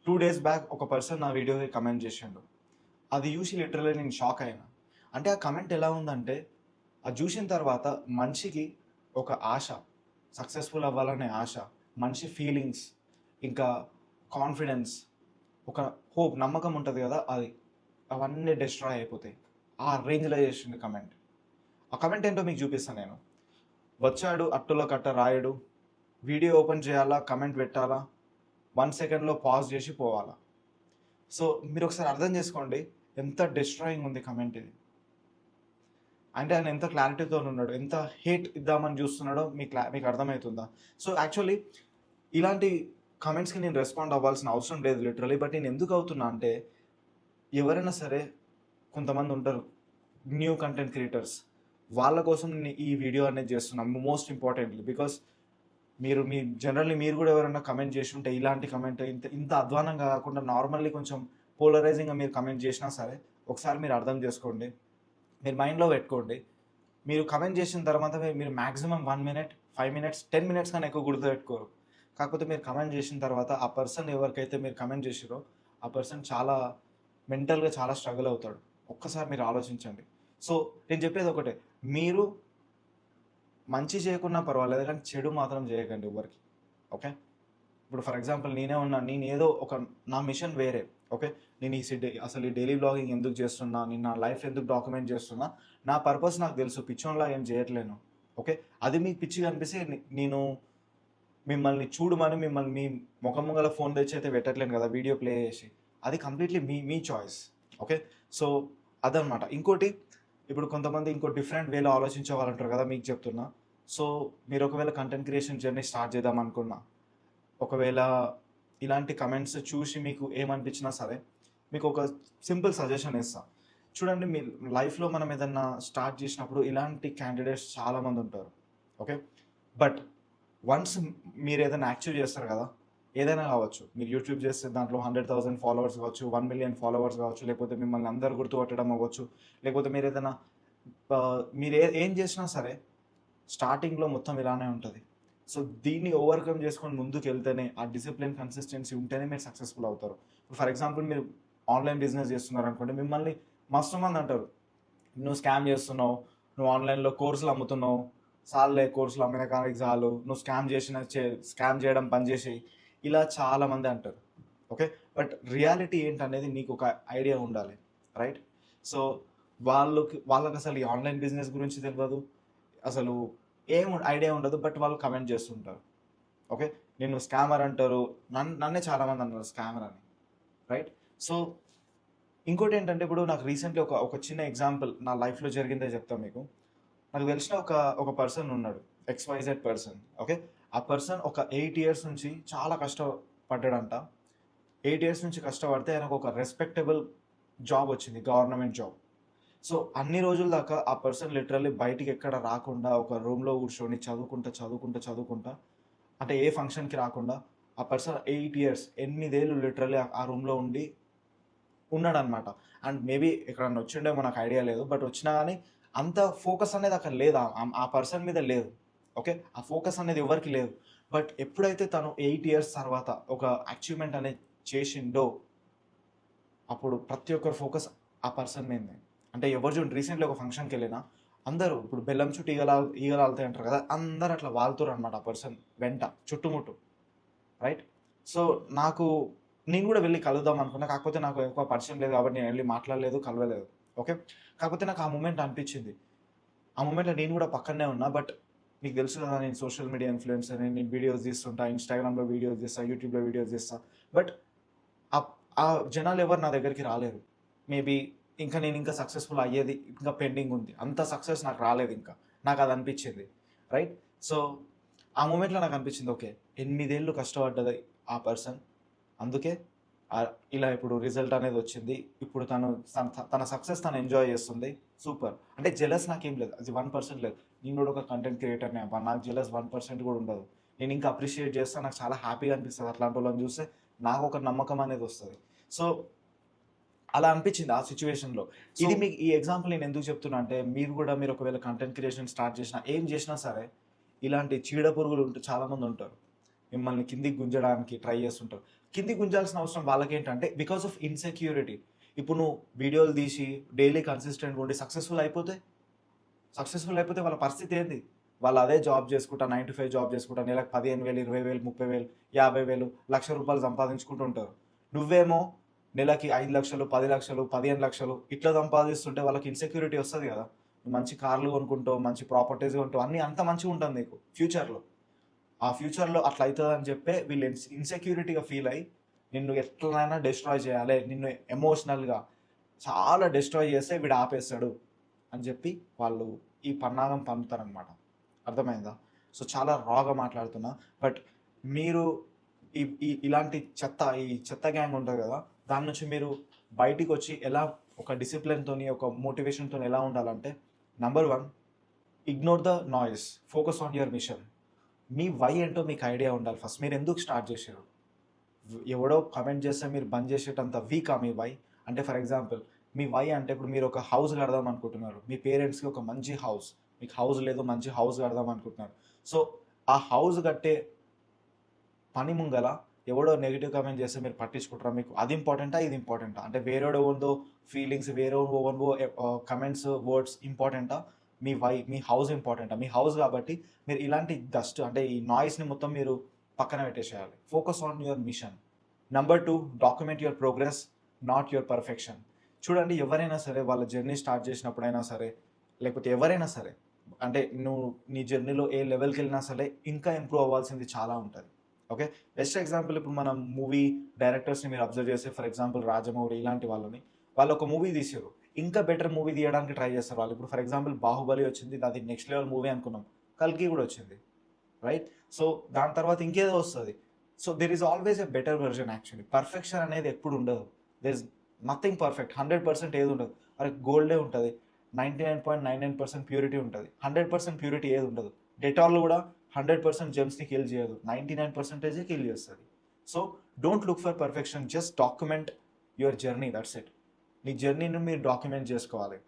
2 days back ఒక person నా వీడియోకి కమెంట్ చేసిండు. అది చూసి లిటరల్లీ నేను షాక్ అయినా. అంటే ఆ కమెంట్ ఎలా ఉందంటే, అది చూసిన తర్వాత మనిషికి ఒక ఆశ, సక్సెస్‌ఫుల్ అవ్వాలనే ఆశ, మనిషి ఫీలింగ్స్, ఇంకా కాన్ఫిడెన్స్, ఒక హోప్, నమ్మకం ఉంటది గదా! అది. అవన్నీ డిస్ట్రాయ్ అయిపోతాయి. ఆ రేంజ్‌లో చేసిండు కమెంట్. ఆ కమెంట్ ఏంటో మీకు చూపిస్తా నేను. వచ్చాడు అట్టులో కట్ట రాయుడు. వీడియో ఓపెన్ చేయాలా, కమెంట్ పెట్టాలా, 1 సెకండ్‌లో పాజ్ చేసి పోవాలా. సో, మీరొకసారి అర్థం చేసుకోండి. ఎంత డిస్ట్రాయింగ్ ఉంది కమెంట్ ఇది. అంటే ఆయన ఎంత క్లారిటీతోనున్నాడు. ఎంత హేట్ ఇద్దామని చూస్తున్నాడో మీకు అర్థమైతుందా? సో, యాక్చువల్లీ ఇలాంటి కామెంట్స్‌కి నేను రెస్పాండ్ అవ్వాల్సిన అవసరం లేదు లిటరల్లీ. బట్ నేను ఎందుకు అవుతున్నా అంటే, ఎవరైనా సరే కొంతమందుంటారు న్యూ కంటెంట్ క్రియేటర్స్. వాళ్ళ కోసం నేను ఈ వీడియో అనేది చేస్తున్నాను మోస్ట్ ఇంపార్టెంట్‌లీ. బికాజ్ మీరు గూడా ఎవరైనా కమెంట్ చేసుంటే ఇలాంటి కమెంట్ ఇంత ఇంత అధ్వానంగా కాకుండా నార్మల్లీ కొంచెం పోలరైజింగ్‌గా మీరు కమెంట్ చేసినా సరే, ఒకసారి మీరు అర్థం చేసుకోండి. మీరు మైండ్‌లో పెట్టుకోండి. మీరు కమెంట్ చేసిన తర్వాత మీరు మాక్సిమం 1 మినిట్, 5 మినిట్స్, 10 మినిట్స్ కన్నా ఎక్కువ గుర్తుపెట్టుకోరు. కాకపోతే మీరు కమెంట్ చేసిన తర్వాత ఆ పర్సన్ ఎవరికైతే మీరు కమెంట్ చేసిర్రో, ఆ పర్సన్ చాలా మెంటల్‌గా చాలా స్ట్రగుల్ అవుతాడు. ఒక్కసారి మీరు ఆలోచించండి. సో, నేను చెప్పేది ఒకటే. మీరు మంచి చేయకున్నా పర్వాలేదు. కానీ చెడు మాత్రం చేయకండి ఎవ్వరికీ. ఓకే. ఇప్పుడు ఫర్ ఎగ్జాంపుల్ నేనే ఉన్నా. నేనేదో నా మిషన్ వేరే. ఓకే. నేను అసలు ఈ డైలీ వ్లాగింగ్ ఎందుకు చేస్తున్నా? నేను నా లైఫ్ ఎందుకు డాక్యుమెంట్ చేస్తున్నా? నా పర్పస్ నాకు తెలుసు. పిచ్చోనిలా ఏం చేయట్లేను. ఓకే. అది మీకు పిచ్చిగా అనిపిస్తే నేను మిమ్మల్ని చూడమని మిమ్మల్ని మీ మొఖం ముంగల ఫోన్ తెచ్చైతే పెట్టట్లేను కదా! వీడియో ప్లే చేసి. అది కంప్లీట్‌లీ మీ మీ చాయిస్. ఓకే. సో, అదనమాట. ఇంకోటి, ఇప్పుడు కొంతమంది ఇంకో డిఫరెంట్ వేలో ఆలోచించే వాళ్ళుంటారు కదా! మీకు చెప్తున్నా. సో, మీరు ఒకవేళ కంటెంట్ క్రియేషన్ జర్నీ స్టార్ట్ చేద్దాం అనుకున్నా, ఒకవేళ ఇలాంటి కమెంట్స్ చూసి మీకు ఏమనిపించినా సరే, మీకొక సింపుల్ సజెషన్ ఇస్తా. చూడండి, మీ లైఫ్‌లో మనం ఏదన్నా స్టార్ట్ చేసినప్పుడు ఇలాంటి క్యాండిడేట్స్ చాలామందుంటారు. ఓకే. బట్ వన్స్ మీరేదైనా అచీవ్ చేస్తారు కదా! ఏదైనా కావచ్చు. మీరు యూట్యూబ్ చేస్తే దాంట్లో 100,000 ఫాలోవర్స్ కావచ్చు, 1,000,000 ఫాలోవర్స్ కావచ్చు, లేకపోతే మిమ్మల్ని అందరూ గుర్తుపట్టడం అవ్వచ్చు, లేకపోతే మీరేదైనా ఏం చేసినా సరే స్టార్టింగ్‌లో మొత్తం ఇలానే ఉంటది. సో, దీన్ని ఓవర్‌కమ్ చేసుకొని ముందుకెళ్తేనే, ఆ డిసిప్లిన్, కన్సిస్టెన్సీ ఉంటేనే మీరు సక్సెస్‌ఫుల్ అవుతారు. ఫర్ ఎగ్జాంపుల్ మీరు ఆన్‌లైన్ బిజినెస్ చేస్తున్నారనుకోండి, మిమ్మల్ని మస్తు మంది అంటారు. "నువ్వు స్కామ్ చేస్తున్నావు. నువ్వు ఆన్‌లైన్‌లో కోర్సులు అమ్ముతున్నావు. సాల్లే కోర్సులు అమ్మిన కాడికి చాలు. నువ్వు స్కామ్ చేయడం బంద్ చేసేయి." ఇలా చాలామంది అంటారు. ఓకే. బట్ రియాలిటీ ఏంటనేది నీకొక ఐడియా ఉండాలి. రైట్? సో, వాళ్ళకసలు ఈ ఆన్‌లైన్ బిజినెస్ గురించి తెలవదు. అసలు ఐడియా ఉండదు. బట్ వాళ్ళు కమెంట్ చేస్తుంటారు. ఓకే. నిన్ను స్కామర్ అంటారు. నన్నే చాలామంది అన్నారు స్కామర్ అని. రైట్? సో, ఇంకోటేంటంటే, ఇప్పుడు నాకు రీసెంట్‌లీ ఒక చిన్న ఎగ్జాంపుల్ నా లైఫ్‌లో జరిగిందే చెప్తా మీకు. నాకు తెలిసిన ఒక పర్సన్ ఉన్నాడు. XYZ person. ఓకే. ఆ పర్సన్ ఒక 8 ఇయర్స్ నుంచి చాలా కష్టపడ్డాడంట. 8 ఇయర్స్ నుంచి కష్టపడితే ఆయనకు ఒక రెస్పెక్టబుల్ జాబ్ వచ్చింది. Government job. సో, అన్ని రోజుల దాకా ఆ పర్సన్ లిటరల్లీ బయటికెక్కడ రాకుండా ఒక రూమ్‌లో కూర్చొని చదువుకుంటా, అంటే ఏ ఫంక్షన్‌కి రాకుండా ఆ పర్సన్ 8 ఇయర్స్, 8 ఏళ్ళు లిటరల్లీ ఆ రూమ్‌లో ఉండి ఉన్నాడనమాట. అండ్ మేబీ ఎక్కడన్నా వచ్చిండేమో నాకు ఐడియా లేదు. బట్ వచ్చినా గానీ అంత ఫోకస్ అనేది అక్కడ లేదు. ఆ పర్సన్ మీద లేదు. ఓకే. ఆ ఫోకస్ అనేది ఎవరికీ లేదు. బట్ ఎప్పుడైతే తను 8 ఇయర్స్ తర్వాత ఒక అచీవ్‌మెంట్ అనేది చేసిండో, అప్పుడు ప్రతి ఒక్కరి ఫోకస్ ఆ పర్సన్ మీదనే. అంటే ఎవరు చూడండి, రీసెంట్‌లీ ఒక ఫంక్షన్‌కెళ్ళినా అందరూ ఇప్పుడు బెల్లం చుట్టూ ఈగలాలుతాయి అంటారు కదా! అందరూ అట్లా వాలుతుర్రనమాట ఆ పర్సన్ వెంట చుట్టుముట్టు. రైట్? సో, నేను గూడా వెళ్లి కలుద్దాం అనుకున్నా. కాకపోతే నాకు ఎక్కువ పరిచయం లేదు కాబట్టి నేనెళ్లి మాట్లాడలేదు, కలవలేదు. ఓకే. కాకపోతే నాకు ఆ మొమెంట్ అనిపిచ్చింది. ఆ మొమెంట్‌లో నేను గూడా పక్కనే ఉన్నా. బట్ మీకు తెలుసు కదా! నేను సోషల్ మీడియా ఇన్‌ఫ్లుయెన్సర్‌ని. నేను వీడియోస్ తీస్తుంటా. ఇన్‌స్టాగ్రామ్‌లో వీడియోస్ తీస్తా. యూట్యూబ్‌లో వీడియోస్ తీస్తా. బట్ అప్ ఆ జనాలెవరు నా దగ్గరికి రాలేరు. మేబీ నేనింకా సక్సెస్‌ఫుల్ అయ్యేది ఇంకా పెండింగ్ ఉంది. అంత సక్సెస్ నాకు రాలేదింకా. నాకదనిపిచ్చింది. రైట్? సో, ఆ మొమెంట్‌లో నాకనిపిచ్చింది, ఓకే. 8 ఏళ్ళు కష్టపడ్డది ఆ పర్సన్. అందుకే ఇలా ఇప్పుడు రిజల్ట్ అనేదొచ్చింది. ఇప్పుడు తన సక్సెస్ తను ఎంజాయ్ చేస్తుంది. సూపర్. అంటే జెలస్ నాకేం లేదు. అది 1% లేదు. నేను గూడా ఒక కంటెంట్ క్రియేటర్‌నే అబ్బా! నాకు జెలస్ 1% కూడా ఉండదు. నేనింకా అప్రిషియేట్ చేస్తా. నాకు చాలా హ్యాపీగా అనిపిస్తది అట్లాంటోళ్ళని చూస్తే. నాకొక నమ్మకం అనేదొస్తది. సో, అలా అనిపిచ్చింది ఆ సిట్యుయేషన్‌లో. సో మీకు ఈ ఎగ్జాంపుల్ నేనెందుకు చెప్తున్నా అంటే, మీరు ఒకవేళ కంటెంట్ క్రియేషన్ స్టార్ట్ చేసినా, ఏం చేసినా సరే, ఇలాంటి చీడ పురుగులు చాలామందుంటారు. మిమ్మల్ని కిందకి గుంజడానికి ట్రై చేస్తుంటారు. కిందికి ఉంచాల్సిన అవసరం వాళ్ళకేంటంటే బికాస్ ఆఫ్ ఇన్సెక్యూరిటీ. ఇప్పుడు నువ్వు వీడియోలు తీసి డైలీ కన్సిస్టెంట్‌గా ఉండి సక్సెస్‌ఫుల్ అయిపోతే వాళ్ళ పరిస్థితి ఏంది? వాళ్ళు అదే జాబ్ చేసుకుంటా 9-5 జాబ్ చేసుకుంటా నెలకు 15,000, 20,000, 30,000, 50,000, ₹1,00,000 సంపాదించుకుంటూ ఉంటారు. నువ్వేమో నెలకి 5,00,000, 10,00,000, 15,00,000 ఇట్లా సంపాదిస్తుంటే వాళ్ళకి ఇన్సెక్యూరిటీ వస్తది గదా! నువ్వు మంచి కార్లు కొనుక్కుంటావు, మంచి ప్రాపర్టీస్ కొంటావు అన్నీ అంతా మంచిగుంటది నీకు ఫ్యూచర్‌లో. ఆ ఫ్యూచర్‌లో అట్లా అయితదని చెప్పే వీళ్ళు ఇన్సెక్యూరిటీగా ఫీల్ అయ్యి నిన్ను ఎట్లనైనా డెస్ట్రాయ్ చేయాలి. నిన్ను ఎమోషనల్‌గా చాలా డెస్ట్రాయ్ చేస్తే వీడు ఆపేస్తాడు అని చెప్పి వాళ్ళు ఈ పన్నాగం పన్నుతారనమాట. అర్థమైందా? సో, చాలా రాగా మాట్లాడుతున్నా. బట్ మీరు ఈ ఈ ఇలాంటి ఈ చెత్త గ్యాంగ్ ఉంటది గదా! దాని నుంచి మీరు బయటికొచ్చి ఎలా ఒక డిసిప్లిన్‌తోని, ఒక మోటివేషన్‌తోని ఎలా ఉండాలంటే number 1 ignore the noise. Focus on your mission. మీ వై ఏంటో మీకు ఐడియా ఉండాలి ఫస్ట్. మీరెందుకు స్టార్ట్ చేసిర్రు? ఎవడో కామెంట్ చేస్తే మీరు బంద్ చేసేటంత వీకా మీ వై? అంటే ఫర్ ఎగ్జాంపుల్ మీ వై అంటే ఇప్పుడు మీరు ఒక హౌస్ కడదాం అనుకుంటున్నారు. మీ పేరెంట్స్‌కి ఒక మంచి హౌస్. మీకు హౌస్ లేదు, మంచి హౌస్ కడదాం అనుకుంటున్నారు. సో, ఆ హౌస్ కట్టే పని ముంగల ఎవడో నెగెటివ్ కామెంట్ చేస్తే మీరు పట్టించుకుంటారా? మీకు అది ఇంపార్టెంటా? ఇది ఇంపార్టెంటా? అంటే వేరేవాడెవనిదో ఫీలింగ్స్, వేరేవనివో కమెంట్స్, వర్డ్స్ ఇంపార్టెంటా? మీ వై, మీ హౌస్ ఇంపార్టెంటా? మీ హౌస్ కాబట్టి మీరు ఇలాంటి డస్ట్ అంటే ఈ నాయిస్‌ని మొత్తం మీరు పక్కన పెట్టేసేయాలి. Focus on your mission. Number 2 document your progress, not your perfection. చూడండి ఎవరైనా సరే వాళ్ళ జర్నీ స్టార్ట్ చేసినప్పుడైనా సరే, లేకపోతే ఎవరైనా సరే అంటే నువ్వు నీ జర్నీలో ఏ లెవెల్‌కెళ్ళినా సరే ఇంకా ఇంప్రూవ్ అవ్వాల్సింది చాలా ఉంటది. ఓకే. బెస్ట్ ఎగ్జాంపుల్ ఇప్పుడు మనం మూవీ డైరెక్టర్స్‌ని మీరు అబ్జర్వ్ చేస్తే ఫర్ ఎగ్జాంపుల్ 'రాజమౌళి' ఇలాంటి వాళ్ళని. వాళ్ళు ఒక మూవీ తీసిర్రు. ఇంకా బెటర్ మూవీ తీయడానికి ట్రై చేస్తారు వాళ్ళు. ఇప్పుడు ఫర్ ఎగ్జాంపుల్ 'బాహుబలి' వచ్చింది. అది నెక్స్ట్ లెవెల్ మూవీ అనుకున్నాం. 'కల్కి' కూడా వచ్చింది. రైట్? సో, దాని తర్వాత ఇంకేదో వస్తది. So, there is always a better version actually. Perfection అనేది ఎప్పుడు ఉండదు. There is nothing perfect. 100% ఏది ఉండదు. అరె గోల్డే ఉంటది. 99.99% ప్యూరిటీ ఉంటది. 100% ప్యూరిటీ ఏది ఉండదు. డెటాల్ కూడా 100% జెమ్స్‌ని కిల్ చేయదు. 99% కిల్ చేస్తది. So, don't look for perfection. Just document your journey. That's it. నీ జర్నీని మీరు డాక్యుమెంట్ చేసుకోవాలి.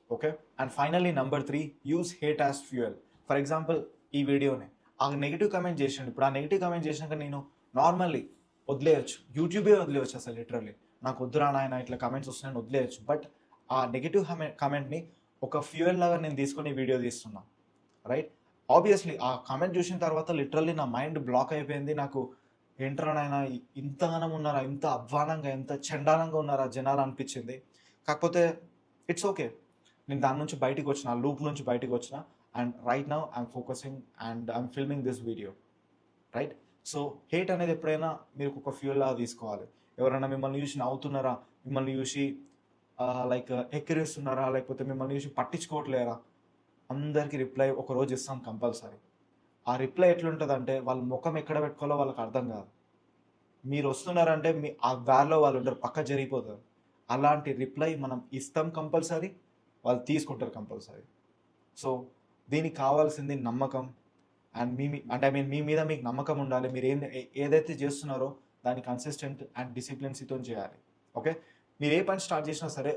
Okay. And finally number 3 use hate as fuel. For example ఈ వీడియోని ఆ నెగెటివ్ కామెంట్ చేసిండు. ఇప్పుడు ఆ నెగెటివ్ కామెంట్ చేసినాక నేను నార్మల్లీ వదిలేయొచ్చు. యూట్యూబే వదిలేయొచ్చు అసలు లిటరల్లీ. నాకు వద్దురా నాయన ఇట్లా కామెంట్స్ వస్తున్నాయని వదిలేయొచ్చు. బట్ ఆ నెగెటివ్ కామెంట్‌ని ఒక ఫ్యూయల్ లాగా నేను తీసుకొని వీడియో తీస్తున్నా. రైట్? ఆబ్వియస్లీ ఆ కామెంట్ చూసిన తర్వాత లిటరల్లీ నా మైండ్ బ్లాక్ అయిపోయింది. నాకు ఏంట్రా నాయనా ఇంతగనం ఉన్నారా? ఇంత అధ్వానంగా, ఇంత చండాలంగా ఉన్నారా జనాలు అనిపించింది. కాకపోతే ఇట్స్ ఓకే. నేను దాని నుంచి బయటికొచ్చిన. ఆ లూప్ నుంచి బయటికొచ్చిన. And right now I'm focusing and I'm filming this video. Right? So, hate అనేది ఎప్పుడైనా మీరు ఒక ఫ్యూయల్ లాగా తీసుకోవాలి. ఎవరైనా మిమ్మల్ని చూసి నవ్వుతున్నారా? మిమ్మల్ని చూసి లైక్ ఎక్కిరిస్తున్నారా? లేకపోతే మిమ్మల్ని చూసి పట్టించుకోవట్లేరా? అందరికి రిప్లై ఒకరోజు ఇస్తాం కంపల్సరీ. ఆ రిప్లై ఎట్లుంటదంటే వాళ్ళ మొఖం ఎక్కడ పెట్టుకోవాలో వాళ్ళకి అర్థం కాదు. మీరొస్తున్నారంటే ఆ దారిలో వాళ్ళు ఉండరు. పక్కకు జరిగిపోతారు. అలాంటి రిప్లై మనం ఇస్తాం కంపల్సరీ. వాళ్ళు తీసుకుంటారు కంపల్సరీ. సో, దీనికి కావాల్సింది నమ్మకం. అండ్ అంటే ఐ మీన్ మీ మీద మీకు నమ్మకం ఉండాలి. మీరు ఏదైతే చేస్తున్నారో దాన్ని కన్సిస్టెంట్ అండ్ డిసిప్లిన్స్‌తోని చేయాలి. ఓకే. మీరు ఏ పని స్టార్ట్ చేసినా సరే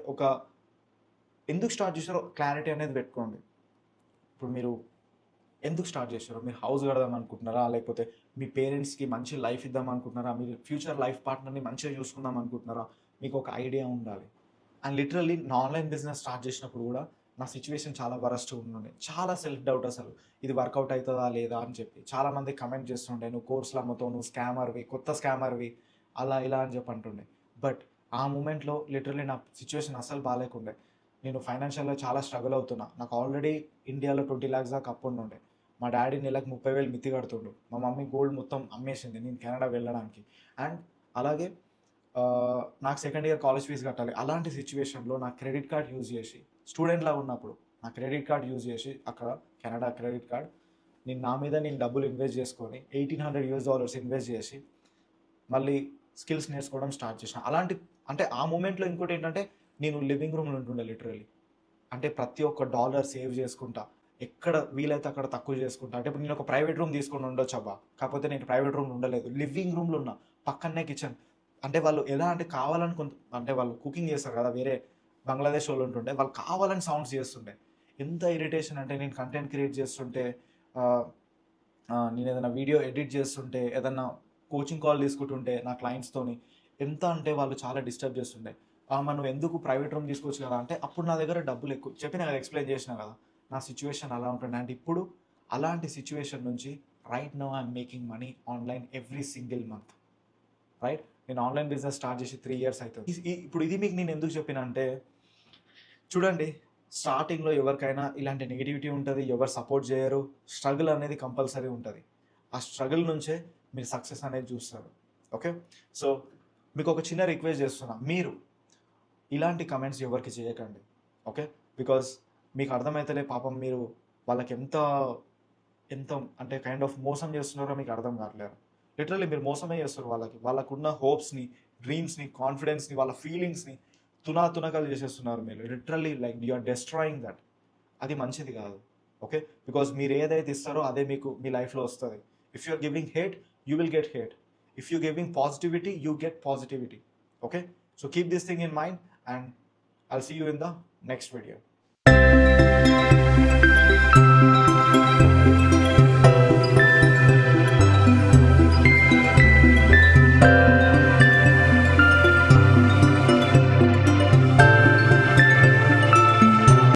ఎందుకు స్టార్ట్ చేశారో క్లారిటీ అనేది పెట్టుకోండి. ఇప్పుడు మీరు ఎందుకు స్టార్ట్ చేశారు? మీరు హౌస్ కడదాం అనుకుంటున్నారా? లేకపోతే మీ పేరెంట్స్‌కి మంచి లైఫ్ ఇద్దాం అనుకుంటున్నారా? మీరు ఫ్యూచర్ లైఫ్ పార్ట్నర్‌ని మంచిగా చూసుకుందాం అనుకుంటున్నారా? మీకు ఒక ఐడియా ఉండాలి. అండ్ లిటరల్లీ నా ఆన్‌లైన్ బిజినెస్ స్టార్ట్ చేసినప్పుడు కూడా నా సిట్యుయేషన్ చాలా వరస్ట్‌గా ఉండుండే. చాలా సెల్ఫ్ డౌట్ అసలు. ఇది వర్కౌట్ అయితదా? లేదా? అని చెప్పి. చాలామంది కామెంట్ చేస్తుండే. "నువ్వు కోర్సులు అమ్ముతావు. నువ్వు స్కామర్‌వి. కొత్త స్కామర్‌వి." అలా ఇలా అని చెప్పి అంటుండే. బట్ ఆ మూమెంట్‌లో లిటరల్లీ నా సిట్యుయేషన్ అస్సలు బాలేకుండే. నేను ఫైనాన్షియల్‌గా చాలా స్ట్రగుల్ అవుతున్నా. నాకు ఆల్రెడీ ఇండియాలో 20,00,000 దాకా అప్పు ఉండుండే. మా డాడీ నెలకు 30,000 మిత్తి కడుతుండు. మా మమ్మీ గోల్డ్ మొత్తం అమ్మేసింది నేను కెనడా వెళ్ళడానికి. అండ్ అలాగే నాకు సెకండ్ ఇయర్ కాలేజ్ ఫీజ్ కట్టాలి. అలాంటి సిట్యుయేషన్‌లో నా క్రెడిట్ కార్డ్ యూజ్ చేసి స్టూడెంట్‌లాగా ఉన్నప్పుడు నా క్రెడిట్ కార్డ్ యూజ్ చేసి అక్కడ కెనడా క్రెడిట్ కార్డ్ నా మీద నేను డబ్బులు ఇన్వెస్ట్ చేసుకొని $1,800 ఇన్వెస్ట్ చేసి మళ్ళీ స్కిల్స్ నేర్చుకోవడం స్టార్ట్ చేసిన. అంటే ఆ మూమెంట్‌లో ఇంకోటేంటంటే నేను లివింగ్ రూమ్‌లో ఉంటుండే లిటరల్లీ. అంటే ప్రతి ఒక్క డాలర్ సేవ్ చేసుకుంటా. ఎక్కడ వీలైతే అక్కడ తక్కువ చేసుకుంటా. అంటే ఇప్పుడు నేను ఒక ప్రైవేట్ రూమ్ తీసుకొని ఉండొచ్చబ్బా! కాకపోతే నేను ప్రైవేట్ రూమ్‌లో ఉండలేదు. లివింగ్ రూమ్‌లో ఉన్నా. పక్కనే కిచెన్. అంటే వాళ్ళు ఎలా అంటే కావాలని అంటే వాళ్ళు కుకింగ్ చేస్తారు కదా! వేరే బంగ్లాదేశ్ వాళ్ళు ఉంటుండే. వాళ్ళు కావాలని సౌండ్స్ చేస్తుండే. ఎంత ఇరిటేషన్ అంటే నేను కంటెంట్ క్రియేట్ చేస్తుంటే ఆహ్, నేనేదైనా వీడియో ఎడిట్ చేస్తుంటే ఏదన్నా కోచింగ్ కాల్ తీసుకుంటుంటే నా క్లయింట్స్తోని ఎంత అంటే వాళ్ళు చాలా డిస్టర్బ్ చేస్తుండే. మనం ఎందుకు ప్రైవేట్ రూమ్ తీసుకోవచ్చు కదా అంటే, అప్పుడు నా దగ్గర డబ్బులు ఎక్కువ చెప్పిన కదా, ఎక్స్ప్లెయిన్ చేసిన కదా నా సిచ్యువేషన్ అలా ఉంటుండే. అండ్ ఇప్పుడు అలాంటి సిచ్యువేషన్ నుంచి right now I'm making money online every single month. Right, నేను ఆన్లైన్ బిజినెస్ స్టార్ట్ చేసి 3 years అవుతుంది. ఇప్పుడు ఇది మీకు నేను ఎందుకు చెప్పిన అంటే, చూడండి, స్టార్టింగ్లో ఎవరికైనా ఇలాంటి నెగిటివిటీ ఉంటుంది, ఎవరు సపోర్ట్ చేయరు, స్ట్రగుల్ అనేది కంపల్సరీ ఉంటుంది. ఆ స్ట్రగుల్ నుంచే మీరు సక్సెస్ అనేది చూస్తారు. ఓకే, సో మీకు ఒక చిన్న రిక్వెస్ట్ చేస్తున్నా, మీరు ఇలాంటి కమెంట్స్ ఎవరికి చేయకండి. ఓకే, బికాజ్ మీకు అర్థమవుతలే పాపం, మీరు వాళ్ళకి ఎంత ఎంత అంటే కైండ్ ఆఫ్ మోసం చేస్తున్నారో మీకు అర్థం కావట్లేదు. లిటరల్లీ మీరు మోసమే చేస్తారు వాళ్ళకున్న హోప్స్ని, డ్రీమ్స్ని, కాన్ఫిడెన్స్ని, వాళ్ళ ఫీలింగ్స్ని తునాతునకలు చేసేస్తున్నారు మీరు. Literally like you are destroying that. అది మంచిది కాదు. ఓకే, బికాజ్ మీరు ఏదైతే ఇస్తారో అదే మీకు మీ లైఫ్లో వస్తుంది. If you are giving hate, you will get hate. If you giving positivity, you get positivity. Okay, so keep this thing in mind and I'll see you in the next video.